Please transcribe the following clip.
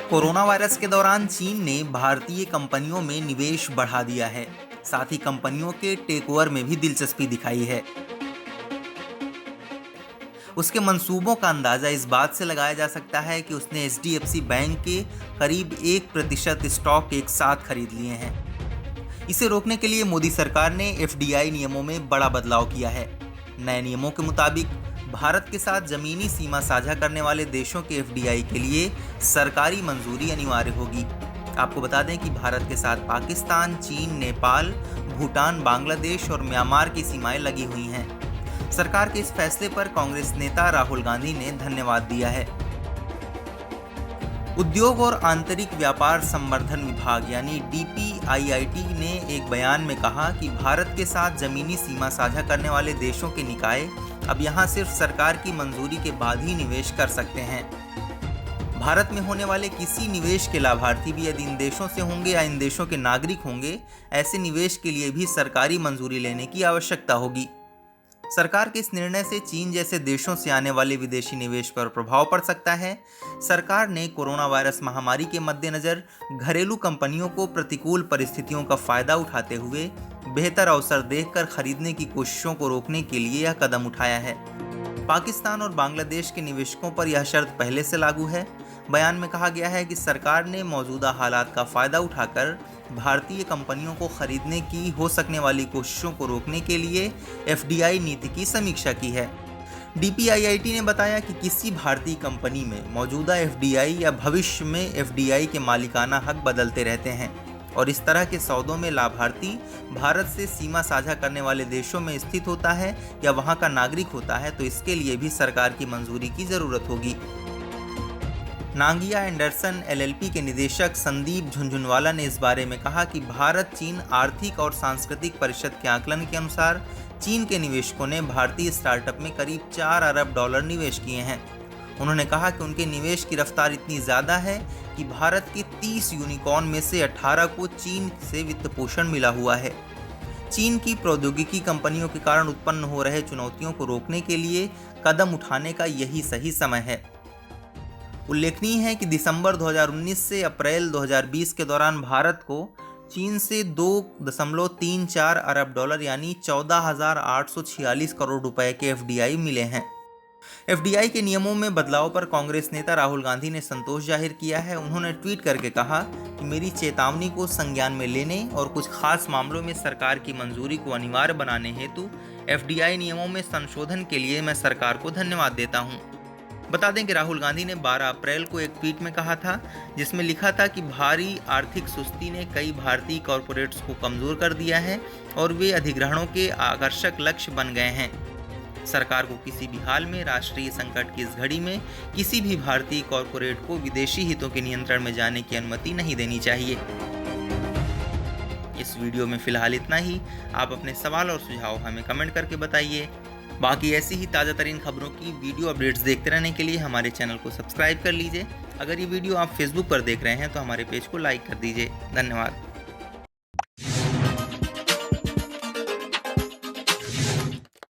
Corona virus के दौरान चीन ने भारतीय कंपनियों में निवेश बढ़ा दिया है। साथ ही कंपनियों के टेकओवर में भी दिलचस्पी दिखाई है। उसके मंसूबों का अंदाजा इस बात से लगाया जा सकता है कि उसने एचडीएफसी बैंक के करीब 1% स्टॉक एक साथ खरीद लिए हैं। इसे रोकने के लिए मोदी सरकार ने एफडीआई नियमों में बड़ा बदलाव किया है। नए नियमों के मुताबिक भारत के साथ जमीनी सीमा साझा करने वाले देशों के एफडीआई के लिए सरकारी मंजूरी अनिवार्य होगी। आपको बता दें कि भारत के साथ पाकिस्तान, चीन, नेपाल, भूटान, बांग्लादेश और म्यांमार की सीमाएं लगी हुई हैं। सरकार के इस फैसले पर कांग्रेस नेता राहुल गांधी ने धन्यवाद दिया है। उद्योग और आंतरिक व्यापार संवर्धन विभाग यानी डीपीआईआईटी ने एक बयान में कहा कि भारत के साथ जमीनी सीमा साझा करने वाले देशों के निकाय अब यहां सिर्फ सरकार की मंजूरी के बाद ही निवेश कर सकते हैं। भारत में होने वाले किसी निवेश के लाभार्थी भी यदि इन देशों से होंगे या इन देशों के नागरिक होंगे, ऐसे निवेश के लिए भी सरकारी मंजूरी लेने की आवश्यकता होगी। सरकार के इस निर्णय से चीन जैसे देशों से आने वाले विदेशी निवेश पर प्रभाव पड़ सकता है। सरकार ने कोरोना वायरस महामारी के मद्देनजर घरेलू कंपनियों को प्रतिकूल परिस्थितियों का फायदा उठाते हुए बेहतर अवसर देखकर खरीदने की कोशिशों को रोकने के लिए यह कदम उठाया है। पाकिस्तान और बांग्लादेश के निवेशकों पर यह शर्त पहले से लागू है। बयान में कहा गया है कि सरकार ने मौजूदा हालात का फायदा उठाकर भारतीय कंपनियों को खरीदने की हो सकने वाली कोशिशों को रोकने के लिए एफडीआई नीति की समीक्षा की है। डीपीआईआईटी ने बताया कि किसी भारतीय कंपनी में मौजूदा एफडीआई या भविष्य में एफडीआई के मालिकाना हक बदलते रहते हैं और इस तरह के सौदों में लाभार्थी भारत से सीमा साझा करने वाले देशों में स्थित होता है या वहां का नागरिक होता है तो इसके लिए भी सरकार की मंजूरी की जरूरत होगी। नांगिया एंडरसन एलएलपी के निदेशक संदीप झुंझुनवाला ने इस बारे में कहा कि भारत चीन आर्थिक और सांस्कृतिक परिषद के आकलन के अनुसार चीन के निवेशकों ने भारतीय स्टार्टअप में करीब 4 अरब डॉलर निवेश किए हैं। उन्होंने कहा कि उनके निवेश की रफ्तार इतनी ज़्यादा है कि भारत के 30 यूनिकॉर्न में से 18 को चीन से वित्त पोषण मिला हुआ है। चीन की प्रौद्योगिकी कंपनियों के कारण उत्पन्न हो रहे चुनौतियों को रोकने के लिए कदम उठाने का यही सही समय है। उल्लेखनीय है कि दिसंबर 2019 से अप्रैल 2020 के दौरान भारत को चीन से 2.34 अरब डॉलर यानी 14,846 करोड़ रुपए के एफडीआई मिले हैं। एफडीआई के नियमों में बदलाव पर कांग्रेस नेता राहुल गांधी ने संतोष जाहिर किया है। उन्होंने ट्वीट करके कहा कि मेरी चेतावनी को संज्ञान में लेने और कुछ खास मामलों में सरकार की मंजूरी को अनिवार्य बनाने हेतु एफडीआई नियमों में संशोधन के लिए मैं सरकार को धन्यवाद देता हूं। बता दें कि राहुल गांधी ने 12 अप्रैल को एक ट्वीट में कहा था जिसमें लिखा था कि भारी आर्थिक सुस्ती ने कई भारतीय कॉरपोरेट्स को कमजोर कर दिया है और वे अधिग्रहणों के आकर्षक लक्ष्य बन गए हैं। सरकार को किसी भी हाल में राष्ट्रीय संकट की इस घड़ी में किसी भी भारतीय कॉरपोरेट को विदेशी हितों के नियंत्रण में जाने की अनुमति नहीं देनी चाहिए। इस वीडियो में फिलहाल इतना ही। आप अपने सवाल और सुझाव हमें कमेंट करके बताइए। बाकी ऐसी ही ताज़ा तरीन खबरों की वीडियो अपडेट्स देखते रहने के लिए हमारे चैनल को सब्सक्राइब कर लीजिए। अगर ये वीडियो आप फेसबुक पर देख रहे हैं तो हमारे पेज को लाइक कर दीजिए। धन्यवाद।